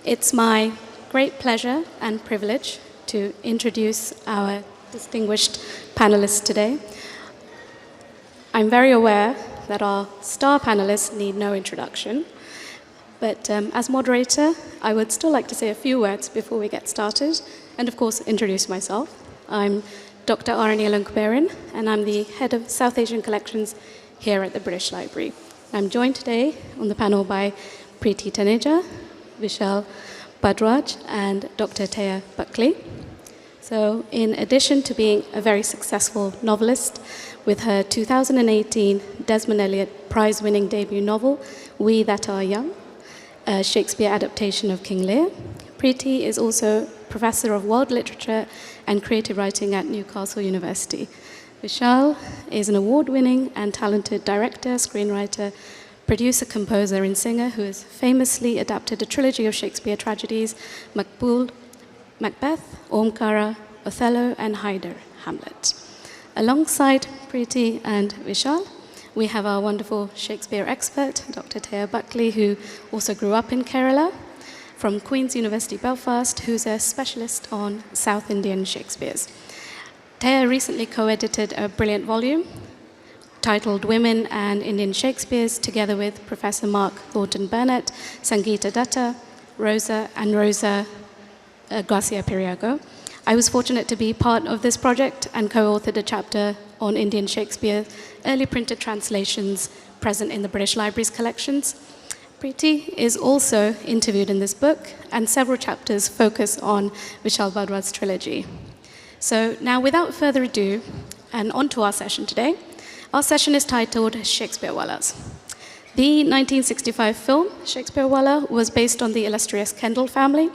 It's my great pleasure and privilege to introduce our distinguished panelists today. I'm very aware that our star panelists need no introduction, but as moderator, I would still like to say a few words before we get started, and of course, introduce myself. I'm Dr. Arani Ilankuberan, and I'm the head of South Asian collections here at the British Library. I'm joined today on the panel by Preti Taneja, Vishal Bhardwaj, and Dr. Thea Buckley. So, in addition to being a very successful novelist with her 2018 Desmond Elliott Prize-winning debut novel, We That Are Young, a Shakespeare adaptation of King Lear, Preti is also Professor of World Literature and Creative Writing at Newcastle University. Vishal is an award-winning and talented director, screenwriter, producer, composer, and singer who has famously adapted a trilogy of Shakespeare tragedies, Macbeth, Omkara, Othello, and Hyder, Hamlet. Alongside Preti and Vishal, we have our wonderful Shakespeare expert, Dr. Thea Buckley, who also grew up in Kerala, from Queen's University, Belfast, who's a specialist on South Indian Shakespeares. Thea recently co-edited a brilliant volume titled Women and Indian Shakespeares, together with Professor Mark Thornton-Burnett, Sangeeta Datta, Rosa Garcia Periago. I was fortunate to be part of this project and co-authored a chapter on Indian Shakespeare, early printed translations present in the British Library's collections. Preti is also interviewed in this book, and several chapters focus on Vishal Bhardwaj's trilogy. So now, without further ado, and on to our session today. Our session is titled Shakespearewallahs. The 1965 film, Shakespearewallah, was based on the illustrious Kendall family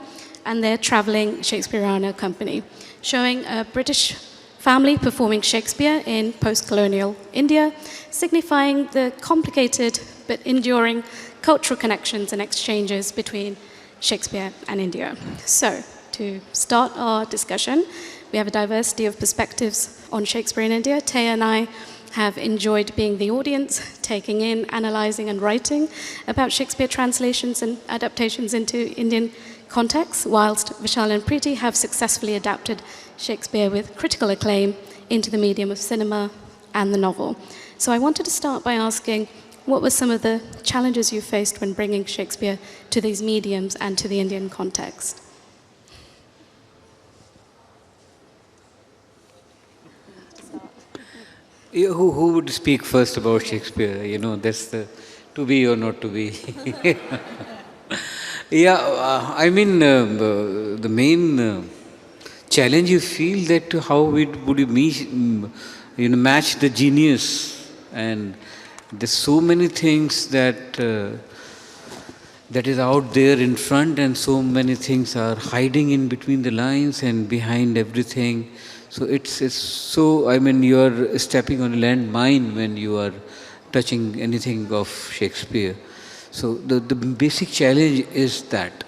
and their traveling Shakespeareana company, showing a British family performing Shakespeare in post-colonial India, signifying the complicated but enduring cultural connections and exchanges between Shakespeare and India. So, to start our discussion, we have a diversity of perspectives on Shakespeare in India. Thea and I have enjoyed being the audience, taking in, analyzing, and writing about Shakespeare translations and adaptations into Indian contexts, whilst Vishal and Preti have successfully adapted Shakespeare with critical acclaim into the medium of cinema and the novel. So I wanted to start by asking, what were some of the challenges you faced when bringing Shakespeare to these mediums and to the Indian context? Who would speak first about Shakespeare? You know, that's the to be or not to be. I mean, the main challenge you feel that how would you match the genius, and there's so many things that is out there in front, and so many things are hiding in between the lines and behind everything. So it's so, I mean, you are stepping on a landmine when you are touching anything of Shakespeare. So the basic challenge is that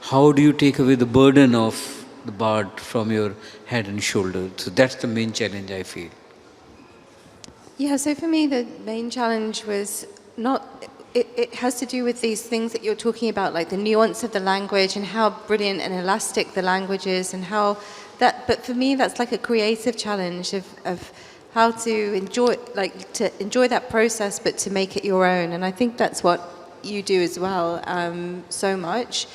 how do you take away the burden of the bard from your head and shoulders? So that's the main challenge I feel. Yeah, so for me the main challenge was it has to do with these things that you're talking about, like the nuance of the language and how brilliant and elastic the language is, and how that, but for me that's like a creative challenge of how to enjoy that process, but to make it your own. And I think that's what you do as well, so much.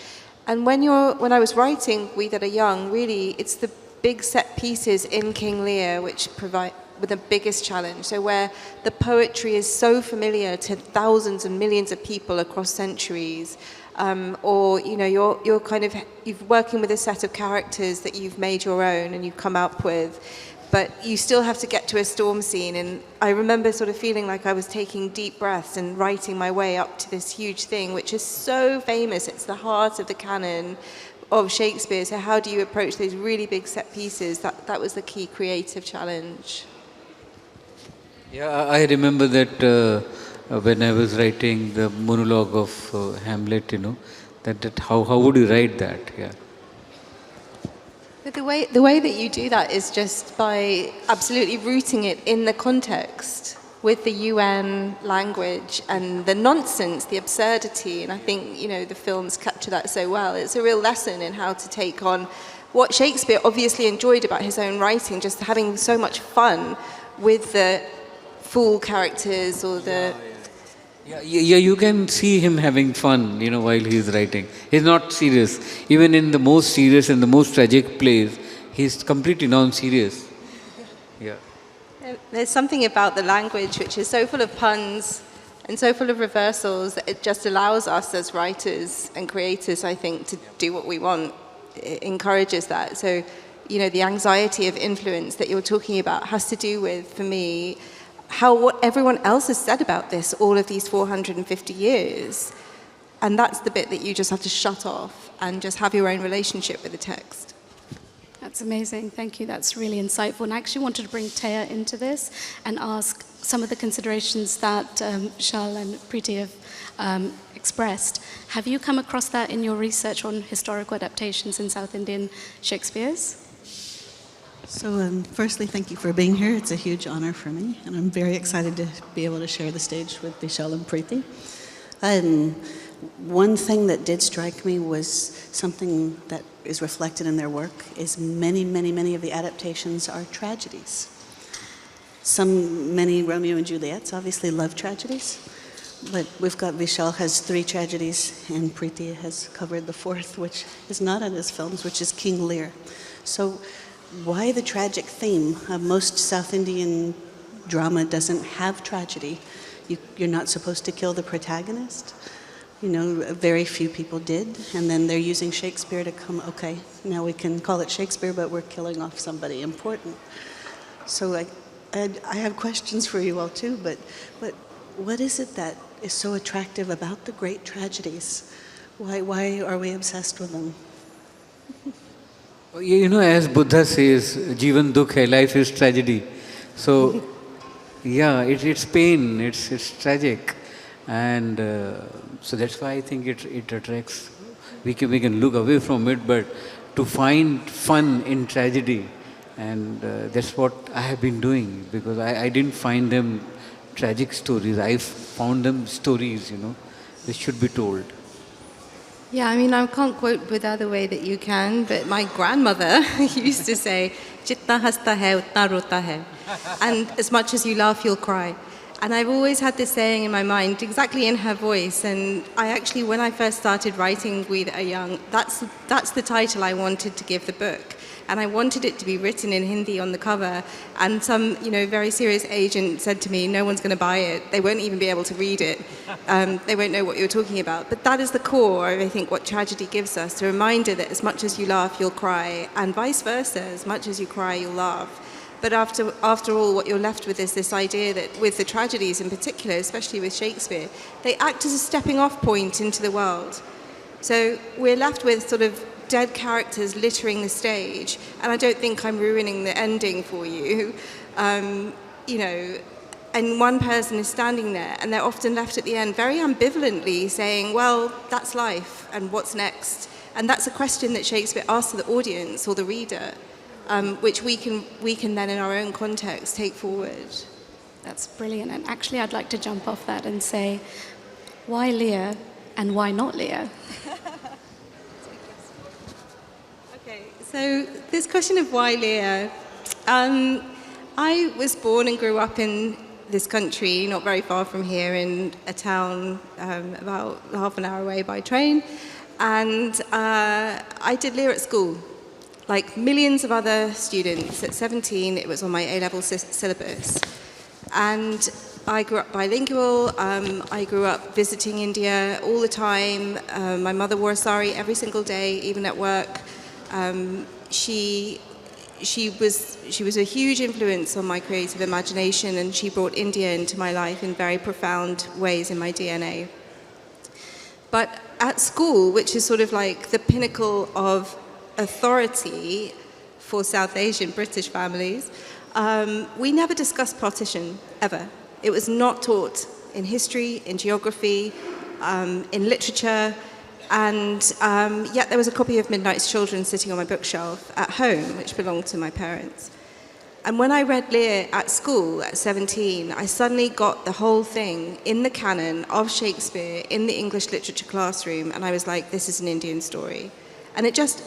And when I was writing We That Are Young, really it's the big set pieces in King Lear which provide with the biggest challenge. So where the poetry is so familiar to thousands and millions of people across centuries, or you're working with a set of characters that you've made your own and you've come up with, but you still have to get to a storm scene. And I remember sort of feeling like I was taking deep breaths and writing my way up to this huge thing, which is so famous. It's the heart of the canon of Shakespeare. So how do you approach those really big set pieces? That was the key creative challenge. Yeah, I remember that when I was writing the monologue of Hamlet, that how would you write that? Yeah. But the way that you do that is just by absolutely rooting it in the context with the UN language and the nonsense, the absurdity, and I think, you know, the films capture that so well. It's a real lesson in how to take on what Shakespeare obviously enjoyed about his own writing, just having so much fun with the fool characters or the... Yeah, you can see him having fun, you know, while he's writing. He's not serious. Even in the most serious and the most tragic plays, he's completely non-serious. Yeah. There's something about the language which is so full of puns and so full of reversals that it just allows us as writers and creators, I think, to do what we want. It encourages that. So, you know, the anxiety of influence that you're talking about has to do with, for me, what everyone else has said about this all of these 450 years. And that's the bit that you just have to shut off and just have your own relationship with the text. That's amazing. Thank you. That's really insightful. And I actually wanted to bring Thea into this and ask some of the considerations that Vishal and Preti have expressed. Have you come across that in your research on historical adaptations in South Indian Shakespeares? So firstly, thank you for being here. It's a huge honor for me, and I'm very excited to be able to share the stage with Vishal and Preti. One thing that did strike me was something that is reflected in their work is many of the adaptations are tragedies. Many Romeo and Juliets obviously love tragedies, but we've got Vishal has 3 tragedies, and Preti has covered the 4th, which is not in his films, which is King Lear. So why the tragic theme? Most South Indian drama doesn't have tragedy. You're not supposed to kill the protagonist. You know, very few people did, and then they're using Shakespeare to come, okay, now we can call it Shakespeare, but we're killing off somebody important. So I have questions for you all too, but what is it that is so attractive about the great tragedies? Why are we obsessed with them? You know, as Buddha says, Jivan Dukh hai, life is tragedy. So, yeah, it's pain, it's tragic. And so that's why I think it attracts. We can look away from it, but to find fun in tragedy, and that's what I have been doing, because I didn't find them tragic stories. I found them stories, you know, they should be told. Yeah, I mean, I can't quote Buddha the way that you can, but my grandmother used to say, "Jitna hasta hai, utna rota hai." And as much as you laugh, you'll cry. And I've always had this saying in my mind, exactly in her voice. And I actually, when I first started writing We That Are Young, that's the title I wanted to give the book. And I wanted it to be written in Hindi on the cover. And some, you know, very serious agent said to me, no one's going to buy it. They won't even be able to read it. They won't know what you're talking about. But that is the core of, I think, what tragedy gives us. The reminder that as much as you laugh, you'll cry. And vice versa, as much as you cry, you'll laugh. But after all, what you're left with is this idea that with the tragedies in particular, especially with Shakespeare, they act as a stepping off point into the world. So we're left with sort of dead characters littering the stage, and I don't think I'm ruining the ending for you. You know, and one person is standing there, and they're often left at the end very ambivalently saying, well, that's life, and what's next? And that's a question that Shakespeare asks the audience or the reader. Which we can then in our own context take forward. That's brilliant. And actually I'd like to jump off that and say, why Lear and why not Lear? Okay, so this question of why Lear, I was born and grew up in this country, not very far from here, in a town about half an hour away by train, and I did Lear at school. Like millions of other students, at 17, it was on my A-level syllabus. And I grew up bilingual. I grew up visiting India all the time. My mother wore a sari every single day, even at work. She was a huge influence on my creative imagination, and she brought India into my life in very profound ways in my DNA. But at school, which is sort of like the pinnacle of authority for South Asian British families, we never discussed partition, ever. It was not taught in history, in geography, in literature, and yet there was a copy of Midnight's Children sitting on my bookshelf at home, which belonged to my parents. And when I read Lear at school at 17, I suddenly got the whole thing in the canon of Shakespeare in the English literature classroom, and I was like, this is an Indian story. And it just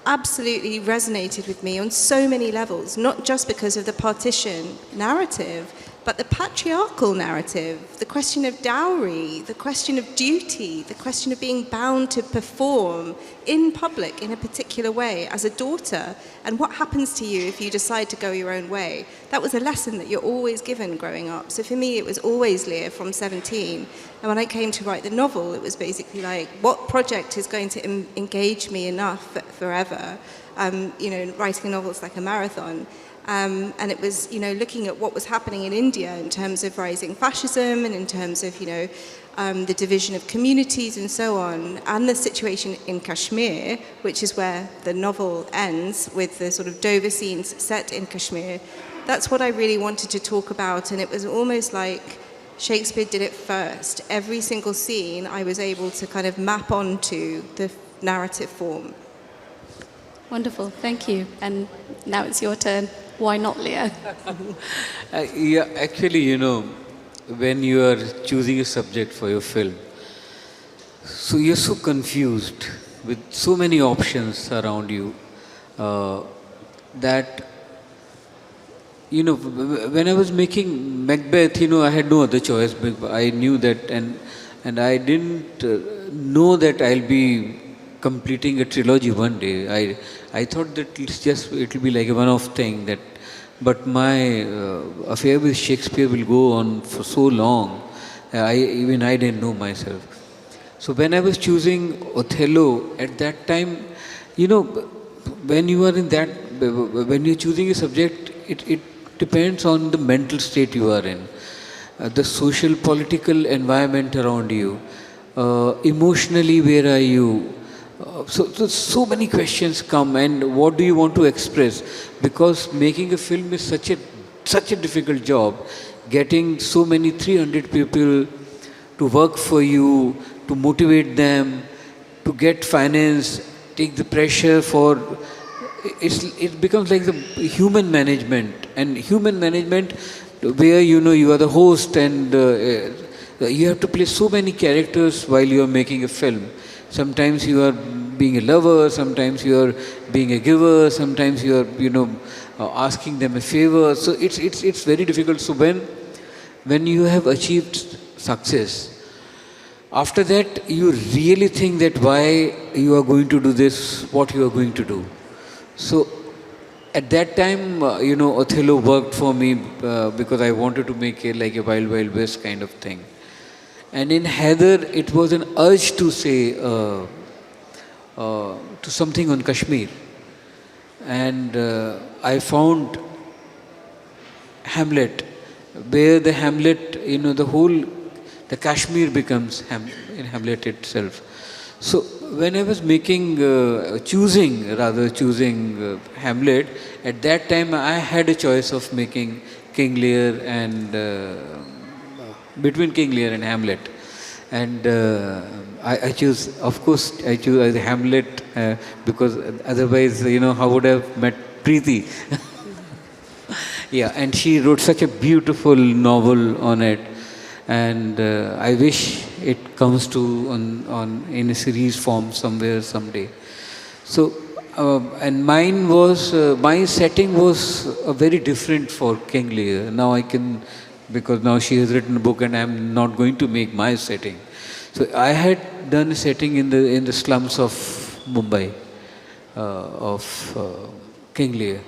absolutely resonated with me on so many levels, not just because of the partition narrative, but the patriarchal narrative, the question of dowry, the question of duty, the question of being bound to perform in public in a particular way as a daughter, and what happens to you if you decide to go your own way. That was a lesson that you're always given growing up. So for me, it was always Lear from 17. And when I came to write the novel, it was basically like, what project is going to engage me enough forever? Writing a novel is like a marathon. And it was, looking at what was happening in India in terms of rising fascism and in terms of, the division of communities and so on, and the situation in Kashmir, which is where the novel ends with the sort of Dover scenes set in Kashmir. That's what I really wanted to talk about, and it was almost like Shakespeare did it first. Every single scene I was able to kind of map onto the narrative form. Wonderful, thank you. And now it's your turn. Why not Lear? Yeah, actually, when you are choosing a subject for your film, so you're so confused with so many options around you that, when I was making Macbeth, I had no other choice. I knew that, and I didn't know that I'll be completing a trilogy one day. I thought that it'll be like a one-off thing, but my affair with Shakespeare will go on for so long. I didn't know myself. So when I was choosing Othello at that time, when you are when you're choosing a subject, it depends on the mental state you are in, the social political environment around you, emotionally where are you. So many questions come, and what do you want to express? Because making a film is such a difficult job. Getting so many 300 people to work for you, to motivate them, to get finance, take the pressure for. It becomes like the human management, and human management where you are the host, and you have to play so many characters while you are making a film. Sometimes you are being a lover, sometimes you are being a giver, sometimes you are, asking them a favor. So it's very difficult. So when you have achieved success, after that you really think that why you are going to do this, what you are going to do. So at that time, Othello worked for me because I wanted to make it like a Wild Wild West kind of thing. And in Heather, it was an urge to say to something on Kashmir. And I found Hamlet, where the Hamlet, the Kashmir becomes in Hamlet itself. So when I was choosing Hamlet, at that time I had a choice of making King Lear and between King Lear and Hamlet. And I choose Hamlet because otherwise, how would I have met Preti? Yeah, and she wrote such a beautiful novel on it. And I wish it comes in a series form somewhere, someday. So, and my setting was very different for King Lear. Now because now she has written a book and I'm not going to make my setting. So I had done a setting in the slums of Mumbai, of King Lear.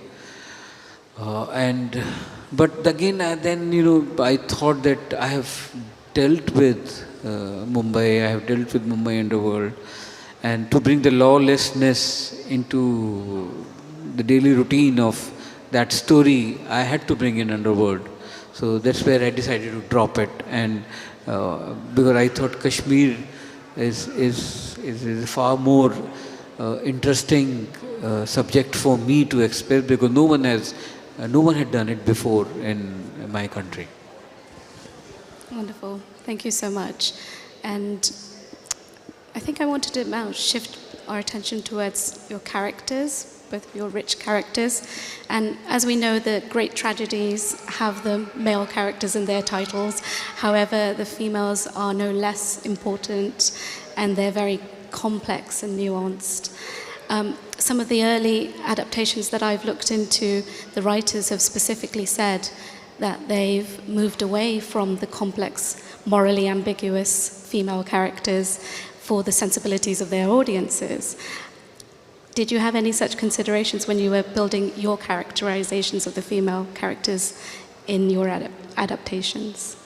But again, I thought that I have dealt with Mumbai, I have dealt with Mumbai underworld, and to bring the lawlessness into the daily routine of that story, I had to bring in underworld. So that's where I decided to drop it, and because I thought Kashmir is a far more interesting subject for me to express, because no one had done it before in my country. Wonderful. Thank you so much. And I think I wanted to now shift our attention towards your characters, both your rich characters. And as we know, the great tragedies have the male characters in their titles. However, the females are no less important, and they're very complex and nuanced. Some of the early adaptations that I've looked into, the writers have specifically said that they've moved away from the complex, morally ambiguous female characters for the sensibilities of their audiences. Did you have any such considerations when you were building your characterizations of the female characters in your adaptations?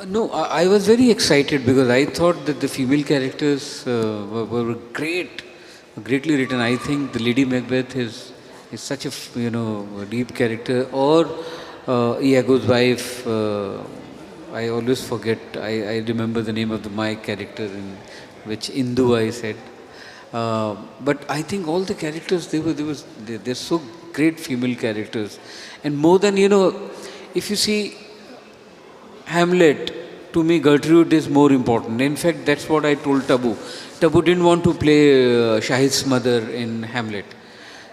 No, I was very excited because I thought that the female characters were greatly written. I think the Lady Macbeth is such a a deep character. Or Iago's wife. I always forget. I remember the name of my character, in which Indu I said. But I think all the characters they're so great female characters, and more than if you see Hamlet, to me Gertrude is more important. In fact, that's what I told Tabu. Tabu didn't want to play Shahid's mother in Hamlet,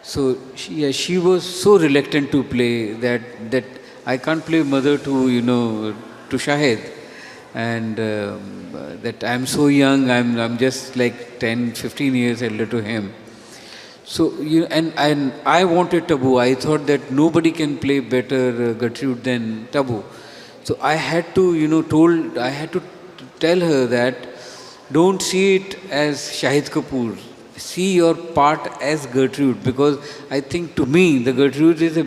so she was so reluctant to play that I can't play mother to to Shahid, and that I'm so young, I'm just like 10-15 years elder to him. So and I wanted Tabu. I thought that nobody can play better Gertrude than Tabu. So I had to tell her that don't see it as Shahid Kapoor. See your part as Gertrude, because I think to me the Gertrude is a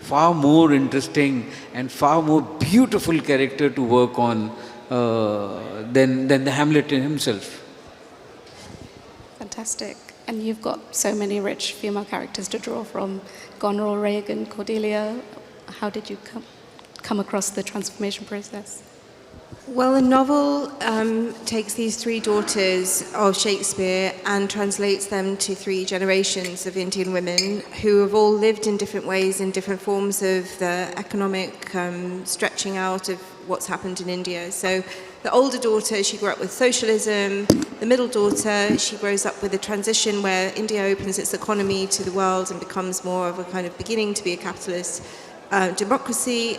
far more interesting and far more beautiful character to work on than the Hamlet himself. Fantastic. And you've got so many rich female characters to draw from. Goneril, Regan, Cordelia. How did you come across the transformation process? Well, the novel takes these three daughters of Shakespeare and translates them to three generations of Indian women who have all lived in different ways, in different forms of the economic stretching out of what's happened in India. So the older daughter, she grew up with socialism. The middle daughter, she grows up with a transition where India opens its economy to the world and becomes more of a kind of beginning to be a capitalist democracy.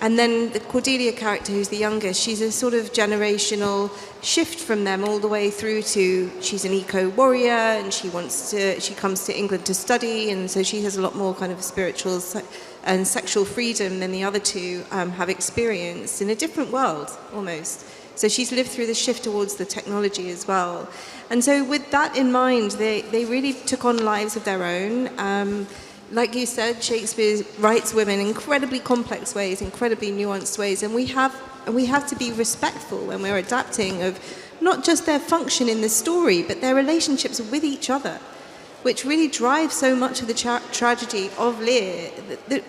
And then the Cordelia character, who's the youngest, she's a sort of generational shift from them all the way through to, she's an eco-warrior, and she comes to England to study, and so she has a lot more kind of spiritual and sexual freedom than the other two have experienced in a different world, almost. So she's lived through the shift towards the technology as well. And so with that in mind, they really took on lives of their own. Like you said, Shakespeare writes women in incredibly complex ways, incredibly nuanced ways, and we have to be respectful when we're adapting of not just their function in the story, but their relationships with each other, which really drives so much of the tragedy of Lear.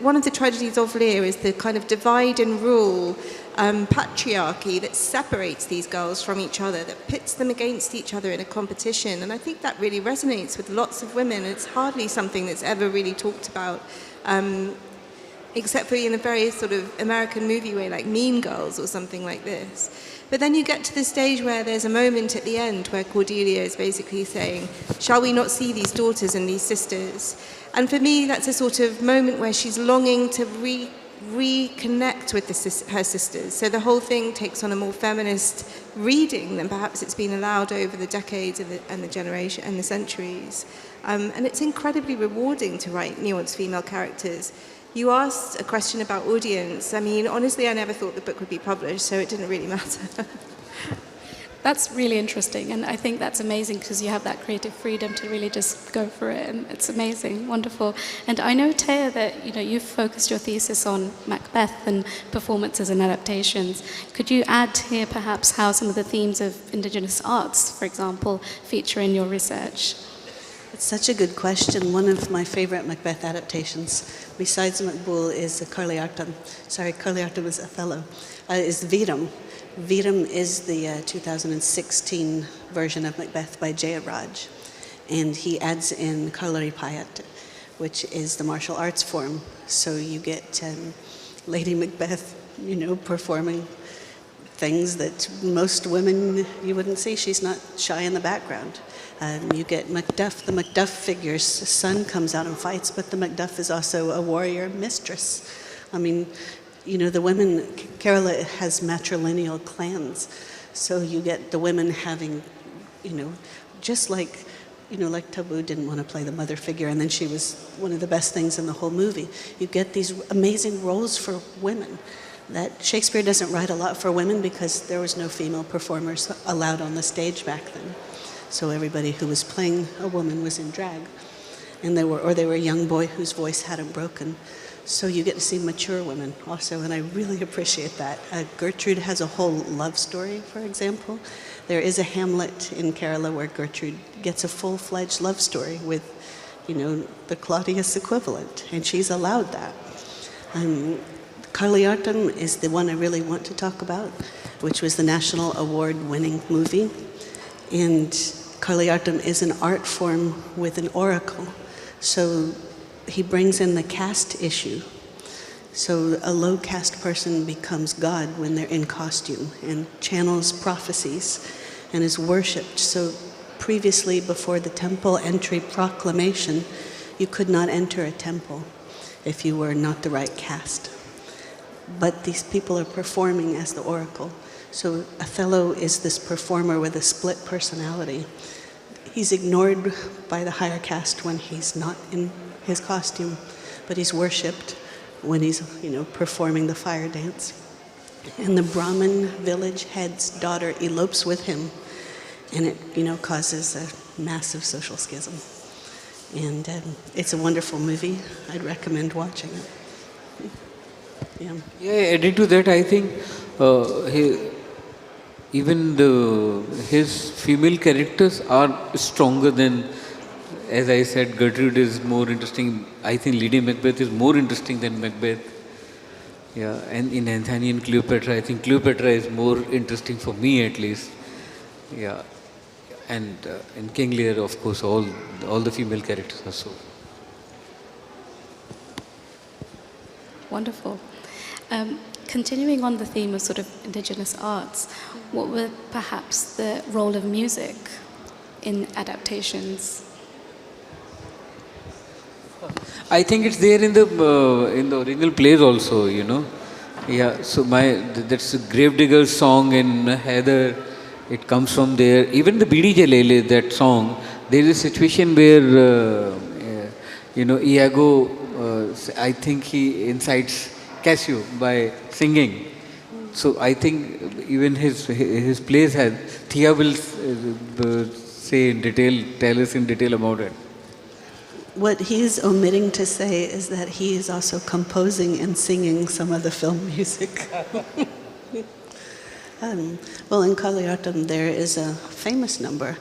One of the tragedies of Lear is the kind of divide and rule patriarchy that separates these girls from each other, that pits them against each other in a competition. And I think that really resonates with lots of women. It's hardly something that's ever really talked about, except for in a very sort of American movie way, like Mean Girls or something like this. But then you get to the stage where there's a moment at the end where Cordelia is basically saying, shall we not see these daughters and these sisters? And for me, that's a sort of moment where she's longing to reconnect with her sisters. So the whole thing takes on a more feminist reading than perhaps it's been allowed over the decades and the generation and the centuries. And it's incredibly rewarding to write nuanced female characters. You asked a question about audience. I mean, honestly, I never thought the book would be published, so it didn't really matter. That's really interesting, and I think that's amazing because you have that creative freedom to really just go for it, and it's amazing, wonderful. And I know, Thea, that you've focused your thesis on Macbeth and performances and adaptations. Could you add here perhaps how some of the themes of indigenous arts, for example, feature in your research? It's such a good question. One of my favorite Macbeth adaptations, besides Macbeth, is Carliartum. Sorry, Carliartum is Othello. Is Viram. Viram is the 2016 version of Macbeth by Jayaraj. And he adds in Kalaripayat, which is the martial arts form. So you get Lady Macbeth, performing things that most women you wouldn't see. She's not shy in the background. You get Macduff, the Macduff figure's son comes out and fights, but the Macduff is also a warrior mistress. I mean, you know, the women, Kerala has matrilineal clans, so you get the women having, you know, just like, you know, like Tabu didn't want to play the mother figure, and then she was one of the best things in the whole movie. You get these amazing roles for women that Shakespeare doesn't write a lot for women because there was no female performers allowed on the stage back then. So everybody who was playing a woman was in drag, and they were a young boy whose voice hadn't broken. So you get to see mature women also, and I really appreciate that. Gertrude has a whole love story, for example. There is a Hamlet in Kerala where Gertrude gets a full-fledged love story with, you know, the Claudius equivalent, and she's allowed that. Karliartam is the one I really want to talk about, which was the national award-winning movie. And Karliartam is an art form with an oracle. So he brings in the caste issue. So a low caste person becomes God when they're in costume and channels prophecies and is worshipped. So previously, before the temple entry proclamation, you could not enter a temple if you were not the right caste. But these people are performing as the oracle. So Othello is this performer with a split personality. He's ignored by the higher caste when he's not in his costume, but he's worshipped when he's, you know, performing the fire dance. And the Brahmin village head's daughter elopes with him, and it, you know, causes a massive social schism. And it's a wonderful movie. I'd recommend watching it. Yeah, adding to that, I think his female characters are stronger than, as I said, Gertrude is more interesting. I think Lady Macbeth is more interesting than Macbeth. Yeah, and in Antony and Cleopatra, I think Cleopatra is more interesting for me at least. Yeah, and in King Lear, of course, all the female characters are so. Wonderful. Continuing on the theme of sort of indigenous arts, what were perhaps the role of music in adaptations? I think it's there in the original plays also, you know. Yeah, so that's a Gravedigger's song in Heather. It comes from there. Even the Bidi Jalele, that song, there is a situation where, you know, Iago, I think he incites Cassio by singing. So I think even his plays had, Thea will say in detail, tell us in detail about it. What he's omitting to say is that he is also composing and singing some of the film music. Well, in Kaliartam there is a famous number,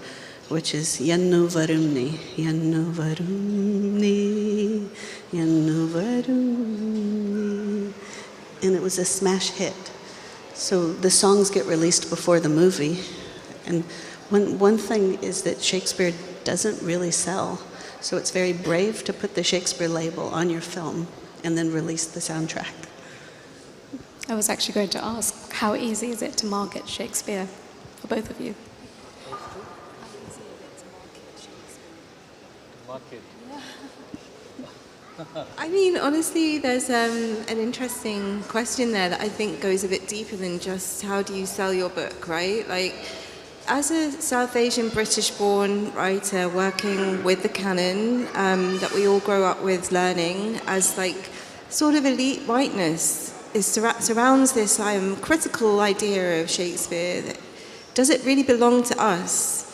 which is Yannu Varumni, Yannu Varumni, Yannu Varumni. And it was a smash hit. So the songs get released before the movie. And one thing is that Shakespeare doesn't really sell. So it's very brave to put the Shakespeare label on your film and then release the soundtrack. I was actually going to ask, how easy is it to market Shakespeare for both of you? I mean, honestly, there's an interesting question there that I think goes a bit deeper than just how do you sell your book, right? Like, as a South Asian British-born writer working with the canon that we all grow up with learning as like sort of elite whiteness surrounds this critical idea of Shakespeare. Does it really belong to us?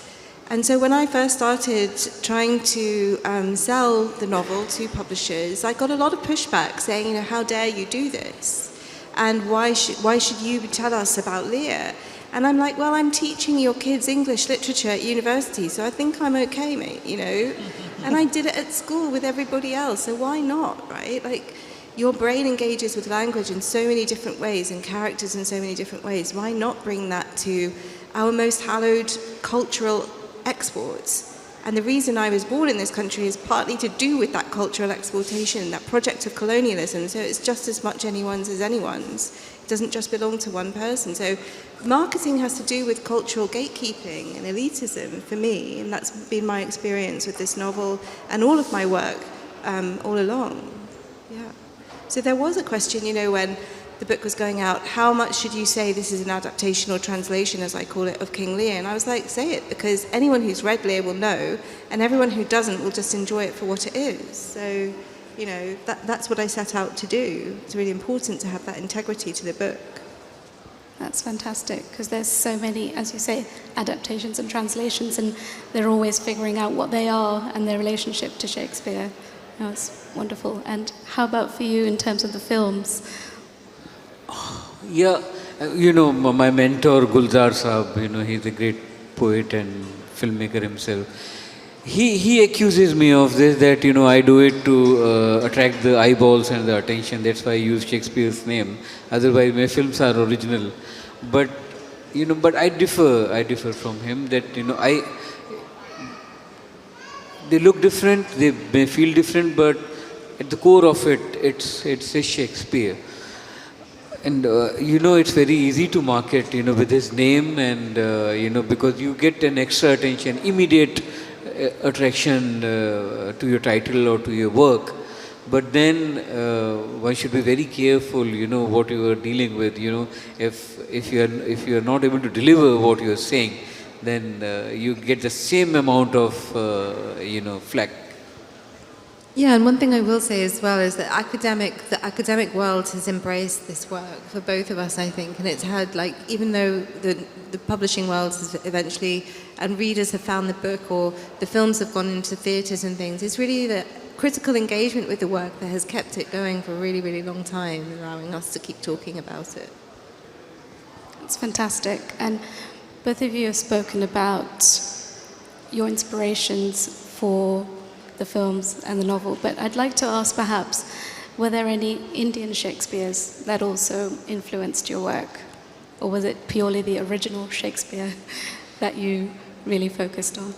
And so when I first started trying to sell the novel to publishers, I got a lot of pushback saying, you know, how dare you do this? And why should you tell us about Lear? And I'm like, well, I'm teaching your kids English literature at university, so I think I'm okay, mate, you know? And I did it at school with everybody else, so why not, right? Like, your brain engages with language in so many different ways and characters in so many different ways. Why not bring that to our most hallowed cultural exports? And the reason I was born in this country is partly to do with that cultural exploitation, that project of colonialism. So it's just as much anyone's as anyone's. It doesn't just belong to one person. So marketing has to do with cultural gatekeeping and elitism for me, and that's been my experience with this novel and all of my work all along. Yeah. So there was a question, when the book was going out, how much should you say this is an adaptation or translation, as I call it, of King Lear? And I was like, say it, because anyone who's read Lear will know, and everyone who doesn't will just enjoy it for what it is. So, that's what I set out to do. It's really important to have that integrity to the book. That's fantastic, because there's so many, as you say, adaptations and translations, and they're always figuring out what they are and their relationship to Shakespeare. It's wonderful. And how about for you in terms of the films? Yeah, my mentor Gulzar Saab, he's a great poet and filmmaker himself. He accuses me of this, that I do it to attract the eyeballs and the attention. That's why I use Shakespeare's name. Otherwise, my films are original. But but I differ from him. That they look different, they may feel different, but at the core of it, it's a Shakespeare. And it's very easy to market with his name, and because you get an extra attention, immediate attraction to your title or to your work. But then one should be very careful, what you are dealing with. If you are not able to deliver what you are saying, then you get the same amount of flack. Yeah, and one thing I will say as well is that the academic world has embraced this work for both of us, I think, and it's had, even though the publishing world has eventually, and readers have found the book, or the films have gone into theatres and things, it's really the critical engagement with the work that has kept it going for a really, really long time, allowing us to keep talking about it. It's fantastic. And both of you have spoken about your inspirations for the films and the novel, but I'd like to ask perhaps, were there any Indian Shakespeares that also influenced your work? Or was it purely the original Shakespeare that you really focused on?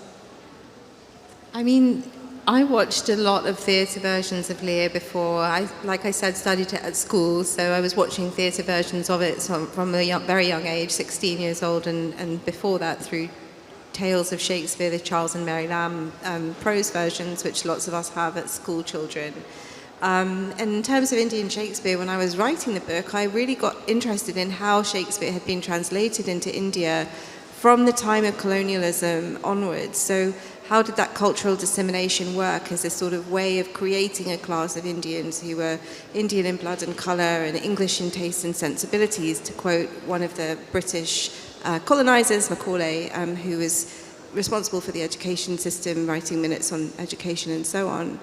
I mean, I watched a lot of theatre versions of Lear before. Like I said, studied it at school, so I was watching theatre versions of it from a very young age, 16 years old, and before that through Tales of Shakespeare, the Charles and Mary Lamb prose versions, which lots of us have as school children. And in terms of Indian Shakespeare, when I was writing the book, I really got interested in how Shakespeare had been translated into India from the time of colonialism onwards. So how did that cultural dissemination work as a sort of way of creating a class of Indians who were Indian in blood and colour and English in taste and sensibilities, to quote one of the British colonizers, Macaulay, who was responsible for the education system, writing minutes on education and so on.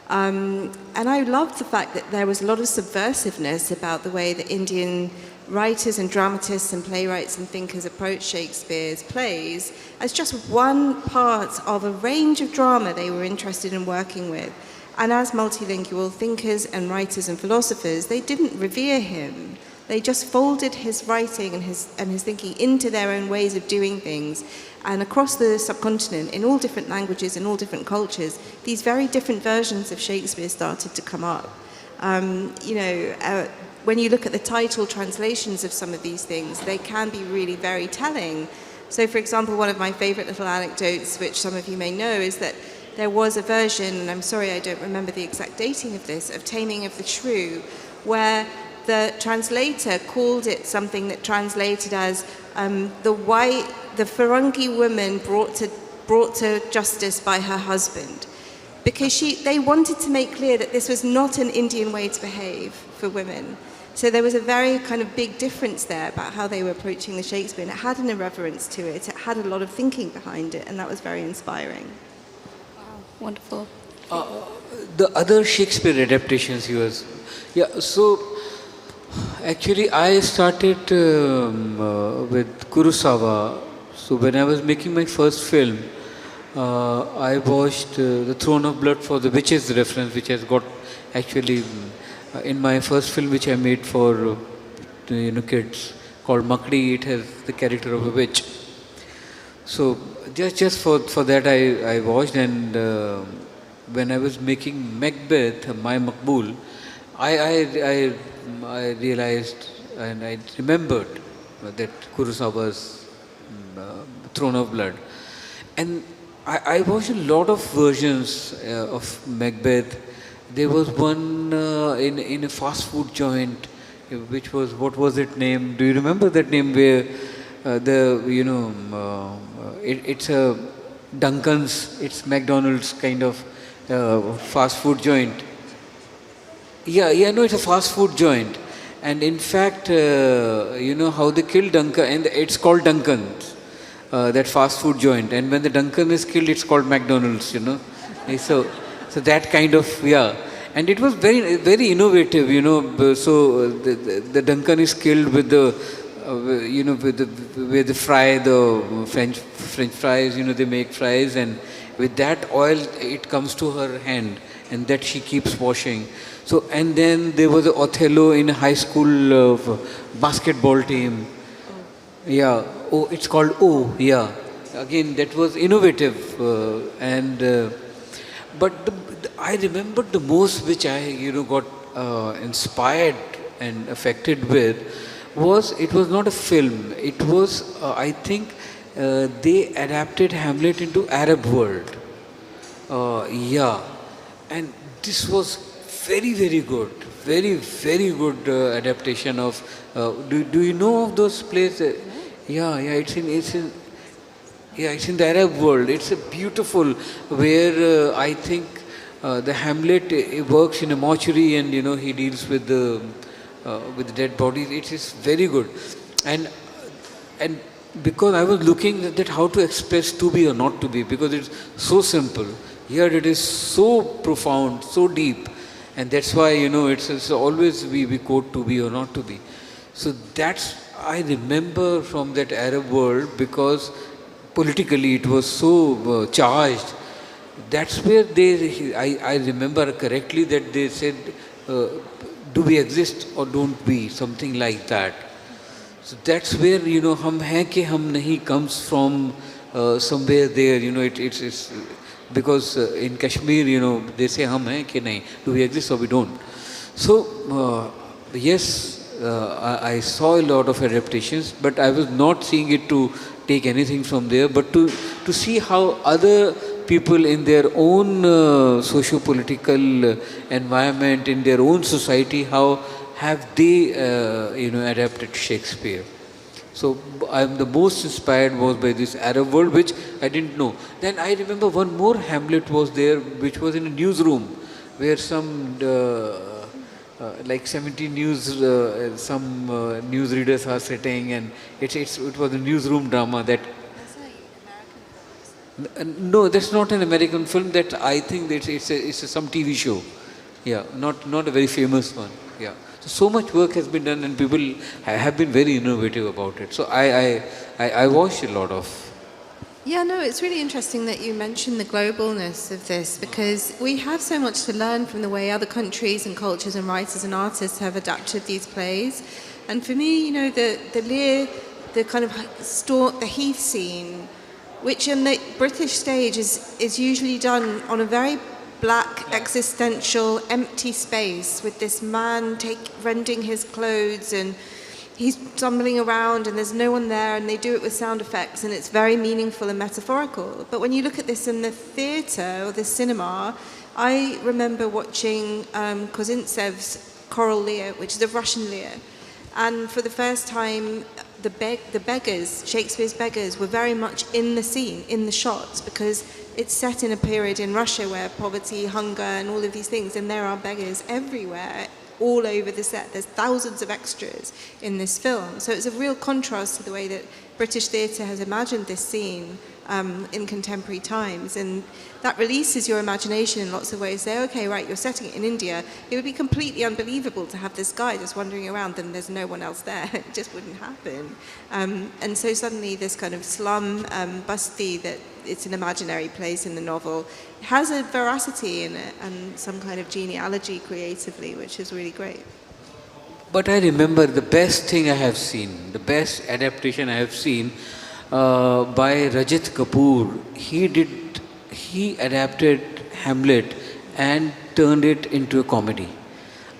And I loved the fact that there was a lot of subversiveness about the way that Indian writers and dramatists and playwrights and thinkers approached Shakespeare's plays as just one part of a range of drama they were interested in working with. And as multilingual thinkers and writers and philosophers, they didn't revere him. They just folded his writing and his thinking into their own ways of doing things. And across the subcontinent, in all different languages and all different cultures, these very different versions of Shakespeare started to come up. When you look at the title translations of some of these things, they can be really very telling. So, for example, one of my favorite little anecdotes, which some of you may know, is that there was a version, and I'm sorry I don't remember the exact dating of this, of Taming of the Shrew, where the translator called it something that translated as the Ferengi woman brought to justice by her husband, because they wanted to make clear that this was not an Indian way to behave for women. So there was a very kind of big difference there about how they were approaching the Shakespeare, and it had an irreverence to it. It had a lot of thinking behind it, and that was very inspiring. Wow, wonderful. The other Shakespeare adaptations so actually I started with Kurosawa. So when I was making my first film, I watched The Throne of Blood for the Witches reference, which has got actually in my first film which I made for kids called Makdi, it has the character of a witch. So just for that I watched, and when I was making Macbeth, my Makbul, I, I, I, I realized and I remembered that Kurosawa's Throne of Blood. And I watched a lot of versions of Macbeth. There was one in a fast food joint, which was, what was it name? Do you remember that name, where it's a Duncan's, it's McDonald's kind of fast food joint. Yeah, no, it's a fast food joint. And in fact, how they kill Duncan, and it's called Duncan's, that fast food joint. And when the Duncan is killed, it's called McDonald's. So that kind of, yeah. And it was very, very innovative, So the Duncan is killed with the, where they fry the French fries, they make fries, and with that oil, it comes to her hand, and that she keeps washing. So, and then there was Othello in a high school basketball team. Yeah, it's called yeah. Again, that was innovative, but I remember the most, which I got inspired and affected with, it was not a film. It was I think they adapted Hamlet into Arab world. Yeah, and this was very, very good, very, very good adaptation of. Do you know of those plays? Yeah, it's in the Arab world. It's a beautiful, where I think the Hamlet works in a mortuary, and he deals with the dead bodies. It is very good, and because I was looking at that, how to express to be or not to be, because it's so simple. Here it is so profound, so deep, and that's why it's always we quote to be or not to be. So that's, I remember from that Arab world, because politically it was so charged. That's where I remember correctly that they said, do we exist or don't we? Something like that. So that's where, hum hai ke hum nahi comes from somewhere there, it's because in Kashmir, they say hum hai ke nahi, do we exist or we don't. So, yes, I saw a lot of adaptations, but I was not seeing it to take anything from there, but to see how other people in their own socio-political environment, in their own society, how have they, adapted Shakespeare. So I'm the most inspired was by this Arab world, which I didn't know. Then I remember one more Hamlet was there, which was in a newsroom, where some like 70 some newsreaders are sitting, and it was a newsroom drama that. No, that's not an American film. That I think that it's some TV show. Yeah, not a very famous one. Yeah. So much work has been done, and people have been very innovative about it. So I watched a lot of. Yeah, no, it's really interesting that you mentioned the globalness of this, because we have so much to learn from the way other countries and cultures and writers and artists have adapted these plays. And for me, the Lear, the kind of the Heath scene, which in the British stage is usually done on a very black, existential, empty space, with this man rending his clothes, and he's stumbling around and there's no one there, and they do it with sound effects, and it's very meaningful and metaphorical. But when you look at this in the theatre or the cinema, I remember watching Kozintsev's Choral Lear, which is a Russian Lear, and for the first time the beggars, Shakespeare's beggars, were very much in the scene, in the shots, because it's set in a period in Russia where poverty, hunger, and all of these things, and there are beggars everywhere, all over the set. There's thousands of extras in this film. So it's a real contrast to the way that British theatre has imagined this scene in contemporary times. And that releases your imagination in lots of ways. Say, okay, right, you're setting it in India. It would be completely unbelievable to have this guy just wandering around and there's no one else there. It just wouldn't happen. And so suddenly this kind of slum basti, that it's an imaginary place in the novel, has a veracity in it and some kind of genealogy creatively, which is really great. But I remember the best thing I have seen, the best adaptation I have seen, by Rajat Kapoor. He adapted Hamlet and turned it into a comedy.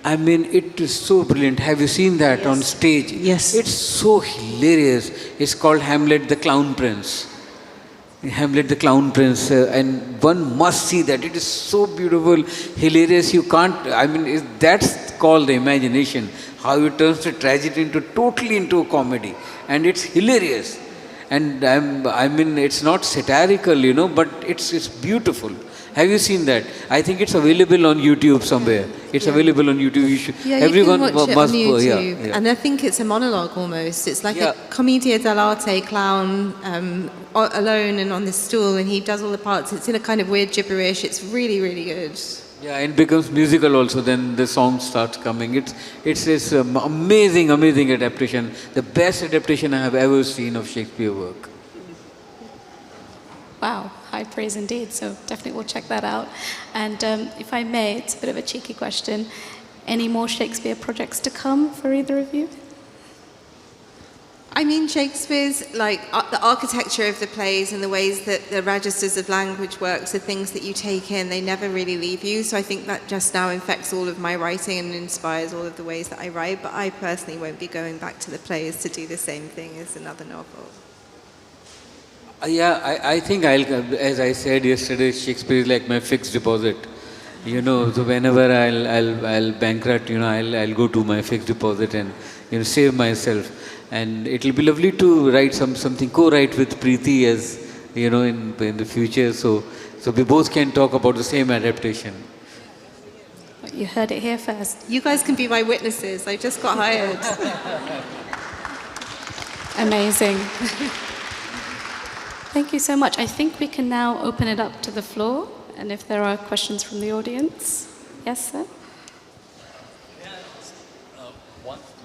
I mean, it is so brilliant. Have you seen that on stage? Yes. It's so hilarious. It's called Hamlet the Clown Prince. Hamlet the Clown Prince, and one must see that. It is so beautiful, hilarious. You can't, I mean, that's called the imagination. How it turns the tragedy into totally into a comedy. And it's hilarious. And I mean, it's not satirical, you know, but it's beautiful. Have you seen that? I think it's available on YouTube somewhere. It's available on YouTube. You should, Yeah, everyone you can watch it must on go. YouTube. Yeah. And I think it's a monologue almost. It's like Yeah. a commedia dell'arte clown alone and on this stool, and he does all the parts. It's in a kind of weird gibberish. It's really, really good. Yeah, and it becomes musical also. Then the song starts coming. It's amazing, amazing adaptation. The best adaptation I have ever seen of Shakespeare work. Wow, high praise indeed. So definitely we'll check that out. And if I may, it's a bit of a cheeky question. Any more Shakespeare projects to come for either of you? I mean, Shakespeare's, like, the architecture of the plays and the ways that the registers of language works are things that you take in. They never really leave you. So I think that just now infects all of my writing and inspires all of the ways that I write. But I personally won't be going back to the plays to do the same thing as another novel. Yeah, I think as I said yesterday, Shakespeare is like my fixed deposit. You know, so whenever I'll bankrupt, you know, I'll go to my fixed deposit and, you know, save myself. And it'll be lovely to write something, co-write with Preti as, you know, in the future. So we both can talk about the same adaptation. You heard it here first. You guys can be my witnesses. I just got hired. Amazing. Thank you so much. I think we can now open it up to the floor, and if there are questions from the audience. Yes, sir?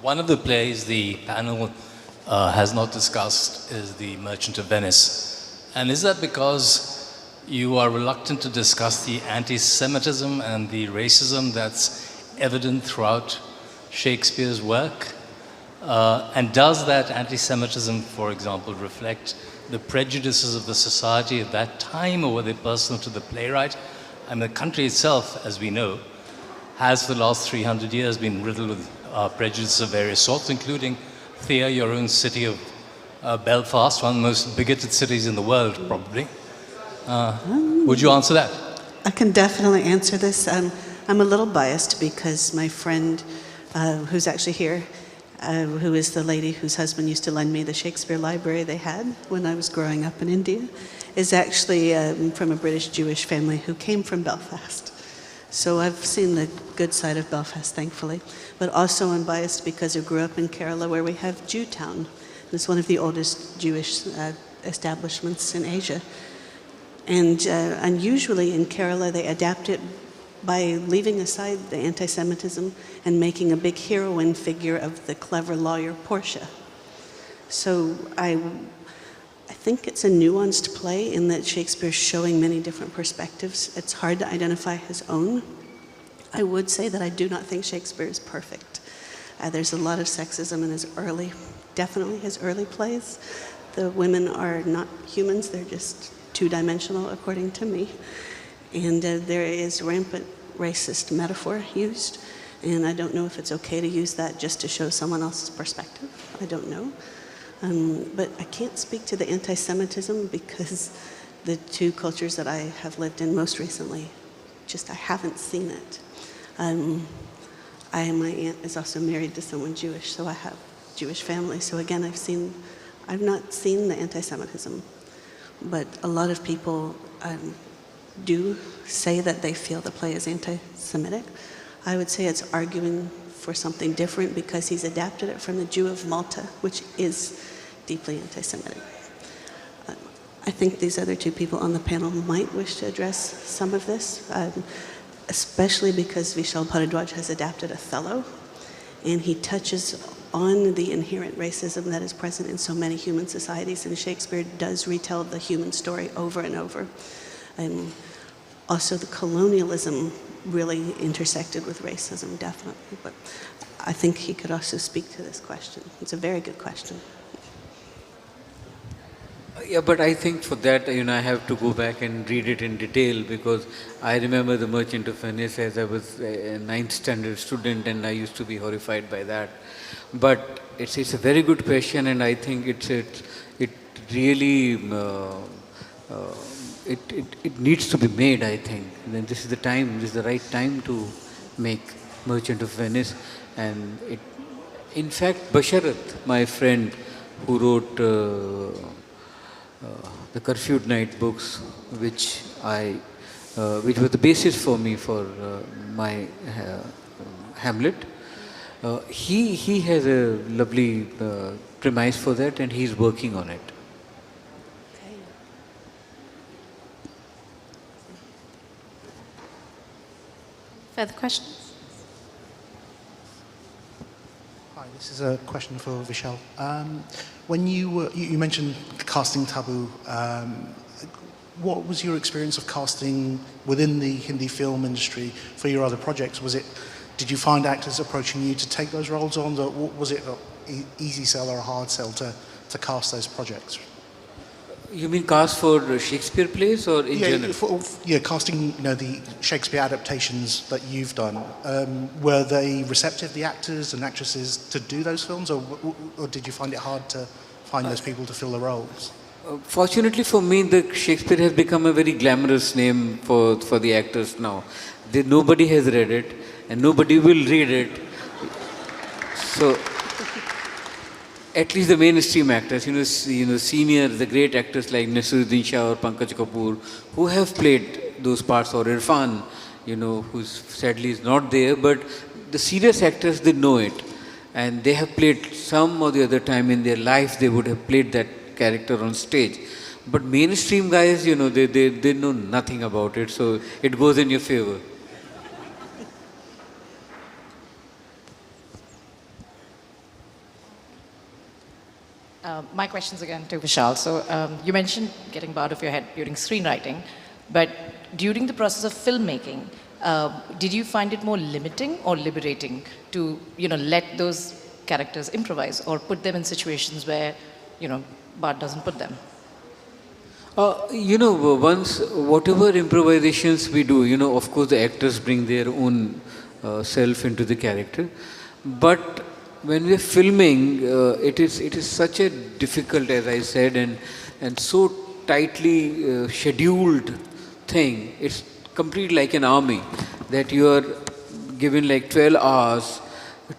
One of the plays the panel has not discussed is The Merchant of Venice. And is that because you are reluctant to discuss the anti-Semitism and the racism that's evident throughout Shakespeare's work? And does that anti-Semitism, for example, reflect the prejudices of the society at that time, or were they personal to the playwright? I mean, the country itself, as we know, has for the last 300 years been riddled with prejudices of various sorts, including, Thea, your own city of Belfast, one of the most bigoted cities in the world, probably. Would you answer that? I can definitely answer this. I'm a little biased because my friend, who's actually here, who is the lady whose husband used to lend me the Shakespeare library they had when I was growing up in India, is actually from a British Jewish family who came from Belfast. So I've seen the good side of Belfast, thankfully. But also I'm biased because I grew up in Kerala, where we have Jewtown. It's one of the oldest Jewish establishments in Asia. And unusually in Kerala, they adapt it by leaving aside the anti-Semitism and making a big heroine figure of the clever lawyer Portia. So I think it's a nuanced play in that Shakespeare's showing many different perspectives. It's hard to identify his own. I would say that I do not think Shakespeare is perfect. There's a lot of sexism in definitely his early plays. The women are not humans, they're just two-dimensional according to me. And there is rampant racist metaphor used, and I don't know if it's okay to use that just to show someone else's perspective. I don't know. But I can't speak to the anti-Semitism because the two cultures that I have lived in most recently, I haven't seen it. My aunt is also married to someone Jewish, so I have Jewish family. So again, I've not seen the anti-Semitism, but a lot of people do say that they feel the play is anti-Semitic. I would say it's arguing for something different because he's adapted it from the Jew of Malta, which is deeply anti-Semitic. I think these other two people on the panel might wish to address some of this, especially because Vishal Bhardwaj has adapted Othello, and he touches on the inherent racism that is present in so many human societies, and Shakespeare does retell the human story over and over. Also, the colonialism really intersected with racism, definitely, but I think he could also speak to this question. It's a very good question. Yeah, but I think for that, I have to go back and read it in detail, because I remember The Merchant of Venice as I was a ninth standard student, and I used to be horrified by that. But it's a very good question, and I think it really uh, it needs to be made. I think then this is the time, this is the right time to make Merchant of Venice, and in fact, Basharat, my friend, who wrote the Curfewed Night books, which was the basis for me for my Hamlet. He has a lovely premise for that, and he's working on it. Further questions? Hi, this is a question for Vishal. When you mentioned casting taboo, what was your experience of casting within the Hindi film industry for your other projects? Did you find actors approaching you to take those roles on? Was it an easy sell or a hard sell to cast those projects? You mean cast for Shakespeare plays or in general? Casting the Shakespeare adaptations that you've done. Were they receptive, the actors and actresses, to do those films, or did you find it hard to find those people to fill the roles? Fortunately for me, the Shakespeare has become a very glamorous name for the actors now. Nobody has read it, and nobody will read it. So, at least the mainstream actors, senior, the great actors like Nasiruddin Shah or Pankaj Kapoor, who have played those parts, or Irfan, who sadly is not there, but the serious actors, they know it. And they have played some or the other time in their life, they would have played that character on stage. But mainstream guys, they know nothing about it, so it goes in your favor. My question's again to Vishal. So you mentioned getting out of your head during screenwriting, but during the process of filmmaking, did you find it more limiting or liberating to let those characters improvise, or put them in situations where Bart doesn't put them? Once whatever improvisations we do, of course the actors bring their own self into the character, but when we are filming, it is such a difficult, as I said, and so tightly scheduled thing. It's completely like an army, that you are given like 12 hours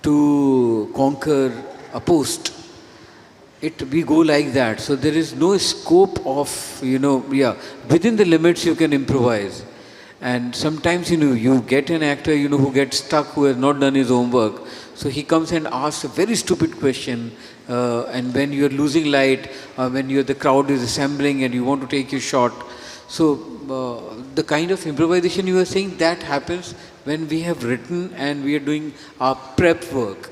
to conquer a post. We go like that. So there is no scope of, within the limits you can improvise. And sometimes, you get an actor, who gets stuck, who has not done his homework. So he comes and asks a very stupid question, and when you're losing light, when the crowd is assembling and you want to take your shot. So the kind of improvisation you are saying, that happens when we have written and we are doing our prep work.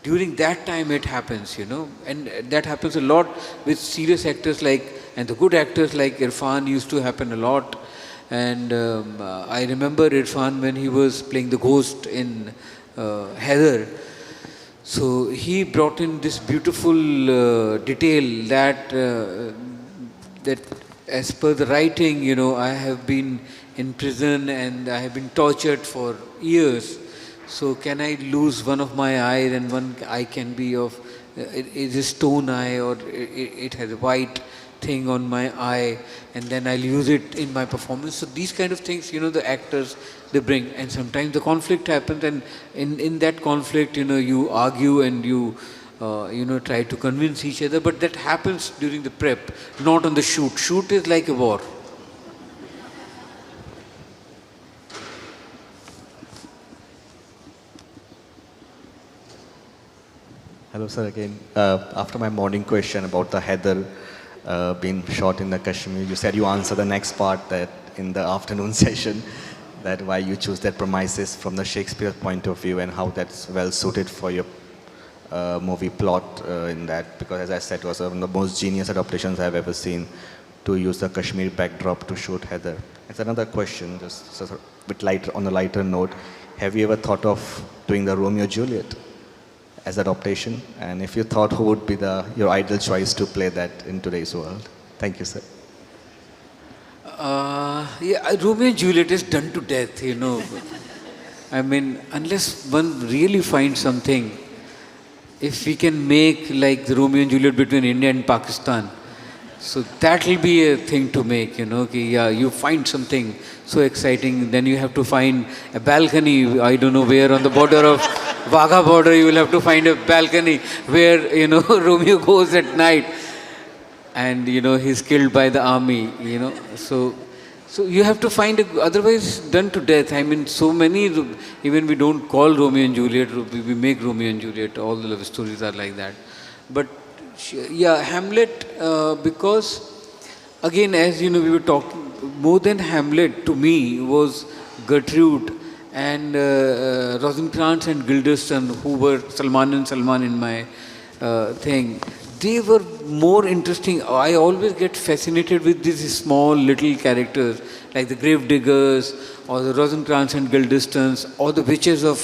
During that time it happens, and that happens a lot with serious actors and the good actors like Irfan used to happen a lot. And I remember Irfan when he was playing the ghost in Heather. So he brought in this beautiful detail that as per the writing, I have been in prison and I have been tortured for years. So can I lose one of my eyes, and one eye can be of, it is a stone eye, or it has a white thing on my eye, and then I'll use it in my performance. So these kind of things, the actors, they bring. And sometimes the conflict happens, and in that conflict, you argue and you try to convince each other, but that happens during the prep, not on the shoot. Shoot is like a war. Hello, sir, again. After my morning question about the Heather being shot in the Kashmir, you said you answer the next part that in the afternoon session, that why you choose that premises from the Shakespeare point of view and how that's well suited for your movie plot in that, because as I said, it was one of the most genius adaptations I've ever seen to use the Kashmir backdrop to shoot Heather. It's another question, just a bit lighter, on a lighter note. Have you ever thought of doing the Romeo Juliet as adaptation? And if you thought, who would be your ideal choice to play that in today's world? Thank you, sir. Yeah, Romeo and Juliet is done to death, you know. I mean, unless one really finds something, if we can make like the Romeo and Juliet between India and Pakistan, so that will be a thing to make, you know. Yeah, you find something so exciting, then you have to find a balcony, I don't know where, on the border of Wagah border, you will have to find a balcony where, you know, Romeo goes at night and, you know, he's killed by the army, you know. So you have to find, otherwise done to death. I mean, so many, even we don't call Romeo and Juliet, we make Romeo and Juliet, all the love stories are like that. But yeah, Hamlet, because again, as you know, we were talking, more than Hamlet to me was Gertrude and Rosencrantz and Guildenstern, who were Salman and Salman in my thing. They were more interesting. I always get fascinated with these small little characters like the grave diggers or the Rosencrantz and Guildensterns or the witches of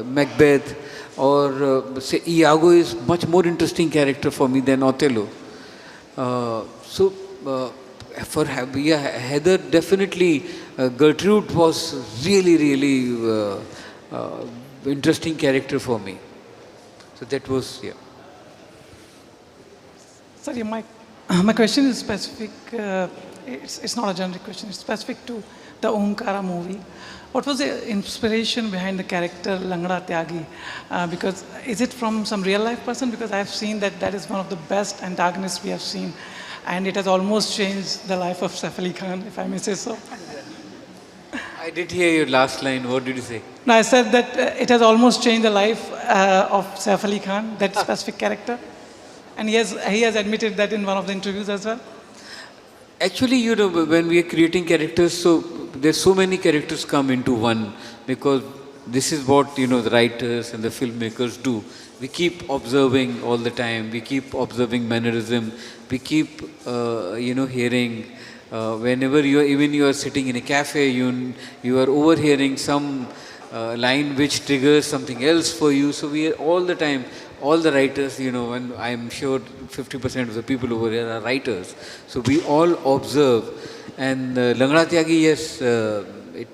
Macbeth or say Iago is much more interesting character for me than Othello. For Heather, definitely Gertrude was really interesting character for me. So that was, yeah. Sorry, my question is specific. It's not a generic question. It's specific to the Omkara movie. What was the inspiration behind the character Langda Tyagi? Because is it from some real life person? Because I've seen that is one of the best antagonists we have seen, and it has almost changed the life of Saif Ali Khan, if I may say so. I did hear your last line. What did you say? No, I said that it has almost changed the life of Saif Ali Khan, that specific character. And he has admitted that in one of the interviews as well. Actually, you know, when we are creating characters, so there's so many characters come into one, because this is what, you know, the writers and the filmmakers do. We keep observing all the time. We keep observing mannerism. We keep, you know, hearing. Whenever you are sitting in a cafe, you are overhearing some line which triggers something else for you. So we are all the time. All the writers, you know, and I'm sure 50% of the people over here are writers. So we all observe. And Langda Tyagi, yes,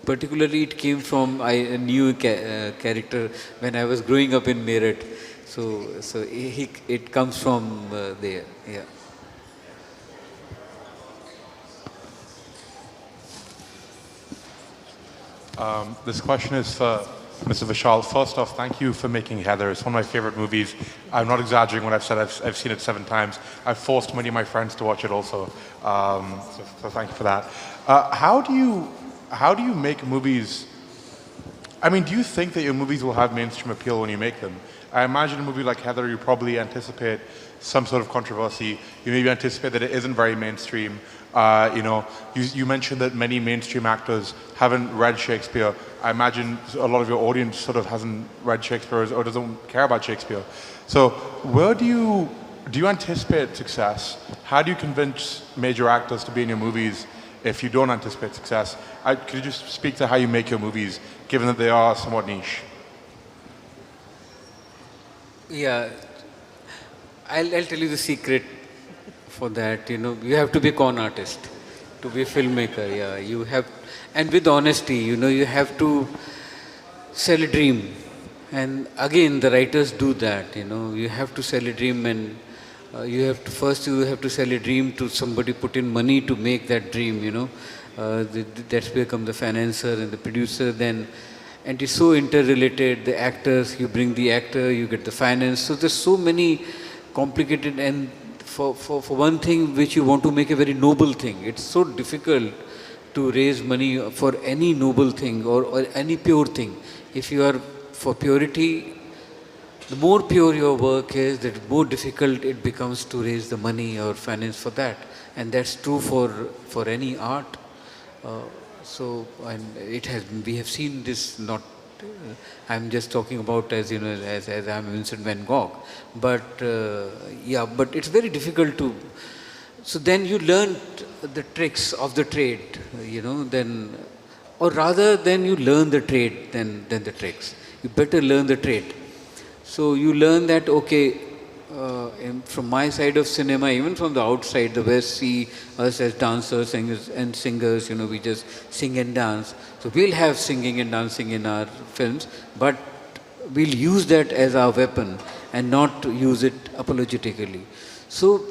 particularly it came from a new character when I was growing up in Meerut. So it comes from there, yeah. This question is for Mr. Vishal. First off, thank you for making Heather. It's one of my favorite movies. I'm not exaggerating when I've said I've seen it 7 times. I've forced many of my friends to watch it also. So thank you for that. How do you make movies? I mean, do you think that your movies will have mainstream appeal when you make them? I imagine a movie like Heather, you probably anticipate some sort of controversy. You maybe anticipate that it isn't very mainstream. You know, you mentioned that many mainstream actors haven't read Shakespeare. I imagine a lot of your audience sort of hasn't read Shakespeare or doesn't care about Shakespeare. So where do you anticipate success? How do you convince major actors to be in your movies if you don't anticipate success? Could you just speak to how you make your movies, given that they are somewhat niche? Yeah, I'll tell you the secret for that. You know, you have to be con artist to be a filmmaker. Yeah, you have, and with honesty, you know, you have to sell a dream. And again, the writers do that. You know, you have to sell a dream, and you have to sell a dream to somebody, put in money to make that dream. You know, that's become the financier and the producer then. And it's so interrelated, the actors, you bring the actor, you get the finance. So there's so many complicated, and for one thing which you want to make a very noble thing, it's so difficult to raise money for any noble thing or any pure thing. If you are for purity, the more pure your work is, the more difficult it becomes to raise the money or finance for that. And that's true for any art. And we have seen this, not, I'm just talking about as, you know, as I'm Vincent van Gogh, but but it's very difficult to, so then you learn the tricks of the trade, you know, then, or rather than you learn the trade than the tricks. You better learn the trade. So you learn that, okay, from my side of cinema, even from the outside, the West see us as dancers and singers, we just sing and dance. So we'll have singing and dancing in our films, but we'll use that as our weapon and not use it apologetically. So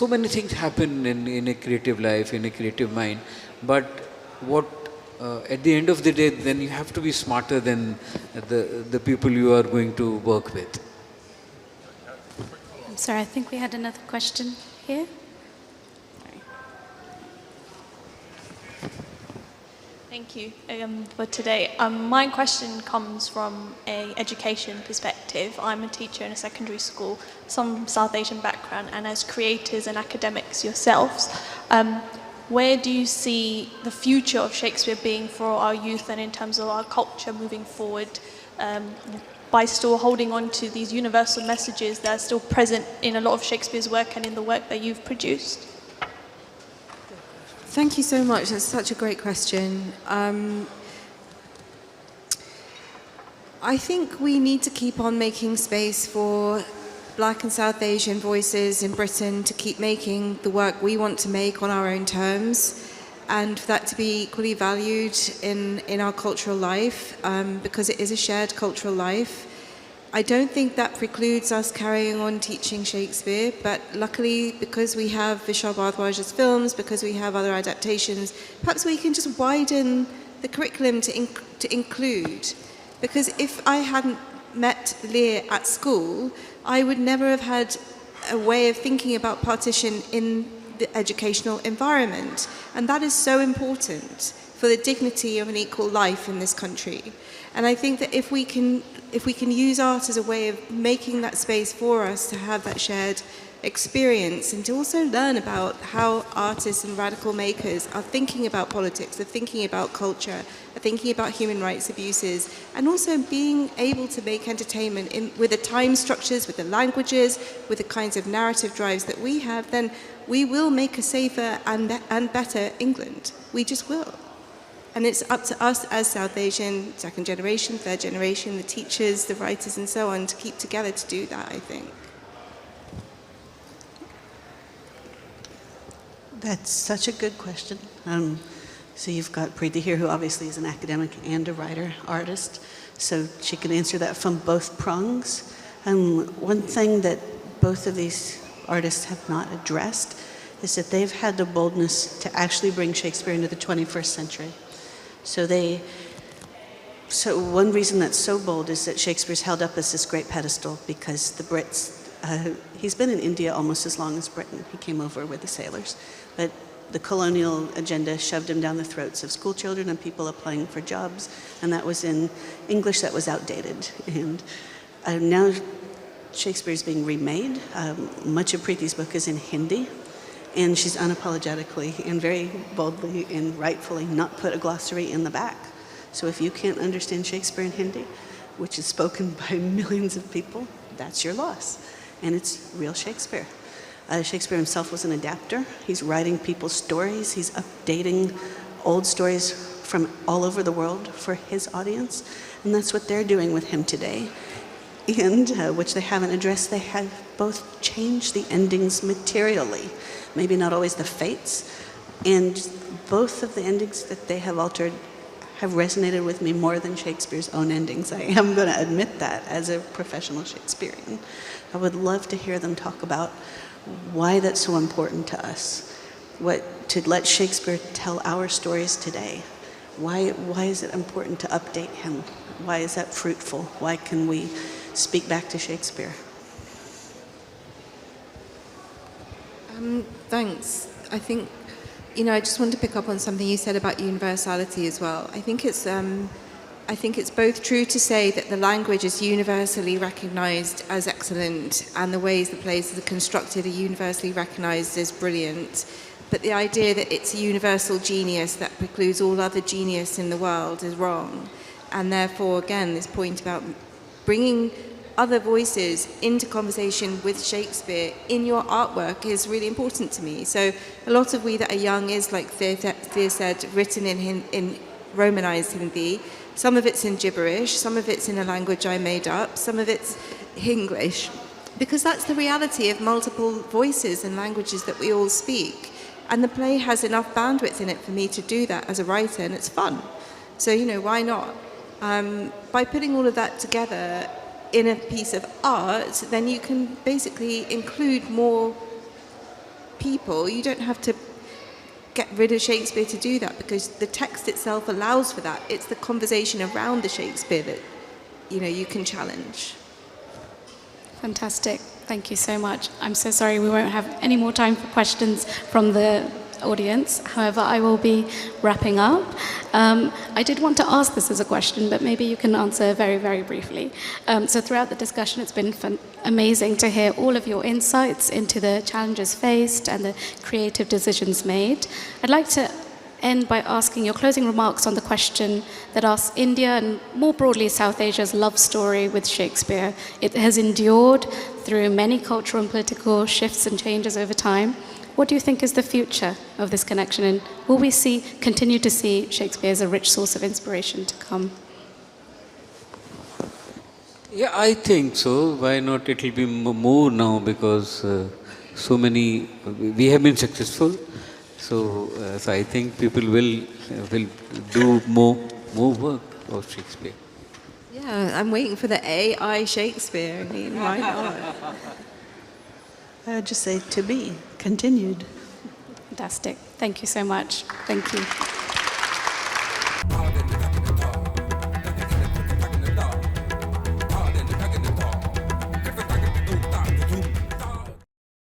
many things happen in a creative life, in a creative mind, but what at the end of the day, then you have to be smarter than the people you are going to work with. I'm sorry, I think we had another question here. Thank you for today. My question comes from an education perspective. I'm a teacher in a secondary school, some South Asian background, and as creators and academics yourselves, where do you see the future of Shakespeare being for our youth and in terms of our culture moving forward, by still holding on to these universal messages that are still present in a lot of Shakespeare's work and in the work that you've produced? Thank you so much. That's such a great question. I think we need to keep on making space for Black and South Asian voices in Britain to keep making the work we want to make on our own terms, and for that to be equally valued in our cultural life, because it is a shared cultural life. I don't think that precludes us carrying on teaching Shakespeare, but luckily, because we have Vishal Bhardwaj's films, because we have other adaptations, perhaps we can just widen the curriculum to include. Because if I hadn't met Lear at school, I would never have had a way of thinking about partition in the educational environment. And that is so important for the dignity of an equal life in this country. And I think that if we can use art as a way of making that space for us to have that shared experience, and to also learn about how artists and radical makers are thinking about politics, are thinking about culture, are thinking about human rights abuses, and also being able to make entertainment with the time structures, with the languages, with the kinds of narrative drives that we have, then we will make a safer and better England. We just will. And it's up to us as South Asian, second generation, third generation, the teachers, the writers, and so on, to keep together to do that, I think. That's such a good question. So you've got Preti here, who obviously is an academic and a writer, artist, so she can answer that from both prongs. One thing that both of these artists have not addressed is that they've had the boldness to actually bring Shakespeare into the 21st century. So one reason that's so bold is that Shakespeare's held up as this great pedestal because the Brits, he's been in India almost as long as Britain. He came over with the sailors. But the colonial agenda shoved him down the throats of school children and people applying for jobs. And that was in English that was outdated. And now Shakespeare's being remade. Much of Preti's book is in Hindi. And she's unapologetically and very boldly and rightfully not put a glossary in the back. So if you can't understand Shakespeare in Hindi, which is spoken by millions of people, that's your loss. And it's real Shakespeare. Shakespeare himself was an adapter. He's writing people's stories. He's updating old stories from all over the world for his audience. And that's what they're doing with him today. And, which they haven't addressed, they have both changed the endings materially. Maybe not always the fates. And both of the endings that they have altered have resonated with me more than Shakespeare's own endings. I am going to admit that as a professional Shakespearean. I would love to hear them talk about why that's so important to us. To let Shakespeare tell our stories today. Why is it important to update him? Why is that fruitful? Why can we speak back to Shakespeare? Thanks. I think, I just want to pick up on something you said about universality as well. I think it's both true to say that the language is universally recognized as excellent, and the ways the plays are constructed are universally recognized as brilliant. But the idea that it's a universal genius that precludes all other genius in the world is wrong. And therefore, again, this point about bringing other voices into conversation with Shakespeare in your artwork is really important to me. So a lot of We That Are Young is, like Thea said, written in Romanized Hindi. Some of it's in gibberish, some of it's in a language I made up, some of it's English. because that's the reality of multiple voices and languages that we all speak. And the play has enough bandwidth in it for me to do that as a writer, and it's fun. So, why not? By putting all of that together in a piece of art, then you can basically include more people. You don't have to get rid of Shakespeare to do that, because the text itself allows for that. It's the conversation around the Shakespeare that, you can challenge. Fantastic. Thank you so much. I'm so sorry we won't have any more time for questions from the audience. However, I will be wrapping up. I did want to ask this as a question, but maybe you can answer very, very briefly. So throughout the discussion, it's been amazing to hear all of your insights into the challenges faced and the creative decisions made. I'd like to end by asking your closing remarks on the question that asks India and more broadly South Asia's love story with Shakespeare. It has endured through many cultural and political shifts and changes over time. What do you think is the future of this connection, and will we continue to see Shakespeare as a rich source of inspiration to come? Yeah, I think so. Why not? It will be more now, because we have been successful. So I think people will do more work of Shakespeare. Yeah, I'm waiting for the AI Shakespeare. Why not? I would just say to be continued. Fantastic. Thank you so much. Thank you.